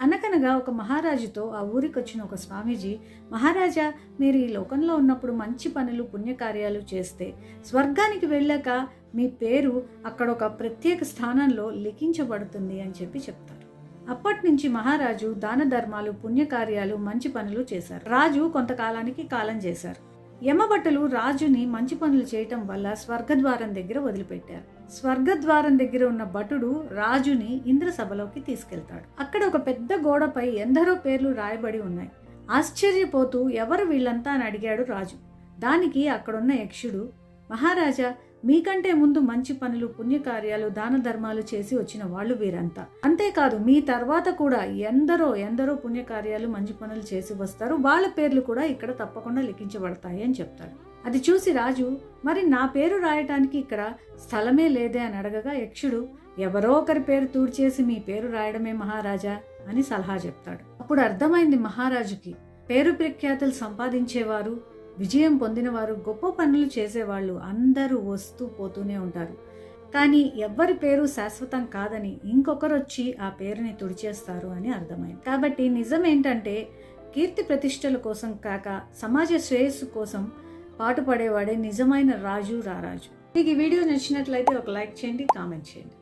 అనకనగా ఒక మహారాజుతో ఆ ఊరికొచ్చిన ఒక స్వామీజీ, మహారాజా, మీరు ఈ లోకంలో ఉన్నప్పుడు మంచి పనులు పుణ్యకార్యాలు చేస్తే స్వర్గానికి వెళ్ళాక మీ పేరు అక్కడ ఒక ప్రత్యేక స్థానంలో లిఖించబడుతుంది అని చెప్తారు. అప్పటి నుంచి మహారాజు దాన ధర్మాలు, పుణ్యకార్యాలు, మంచి పనులు చేశారు. రాజు కొంతకాలానికి కాలం చేశారు. యమభటులు రాజుని మంచి పనులు చేయటం వల్ల స్వర్గద్వారం దగ్గర వదిలిపెట్టారు. స్వర్గద్వారం దగ్గర ఉన్న భటుడు రాజుని ఇంద్రసభలోకి తీసుకెళ్తాడు. అక్కడ ఒక పెద్ద గోడపై ఎందరో పేర్లు రాయబడి ఉన్నాయి. ఆశ్చర్యపోతూ ఎవరు వీళ్ళంతా అని అడిగాడు రాజు. దానికి అక్కడున్న యక్షుడు, మహారాజా, మీకంటే ముందు మంచి పనులు, పుణ్యకార్యాలు, దాన ధర్మాలు చేసి వచ్చిన వాళ్ళు వీరంతా. అంతేకాదు మీ తర్వాత కూడా ఎందరో పుణ్యకార్యాలు, మంచి పనులు చేసి వస్తారు. వాళ్ళ పేర్లు కూడా ఇక్కడ తప్పకుండా లిఖించబడతాయి అని చెప్తాడు. అది చూసి రాజు, మరి నా పేరు రాయటానికి ఇక్కడ స్థలమే లేదే అని అడగగా యక్షుడు, ఎవరో ఒకరి పేరు తూడ్చేసి మీ పేరు రాయడమే మహారాజా అని సలహా చెప్తాడు. అప్పుడు అర్థమైంది మహారాజుకి, పేరు ప్రఖ్యాతులు సంపాదించేవారు, విజయం పొందినవారు, గొప్ప పనులు చేసేవాళ్ళు అందరూ వస్తూ పోతూనే ఉంటారు. కానీ ఎవ్వరి పేరు శాశ్వతం కాదని ఇంకొకరు వచ్చి ఆ పేరుని తుడిచేస్తారు అని అర్థమైంది. కాబట్టి నిజం ఏంటంటే, కీర్తి ప్రతిష్టల కోసం కాక సమాజ శ్రేయస్సు కోసం పాటుపడేవాడే నిజమైన రాజు, రారాజు. మీకు ఈ వీడియో నచ్చినట్లయితే ఒక లైక్ చేయండి, కామెంట్ చేయండి.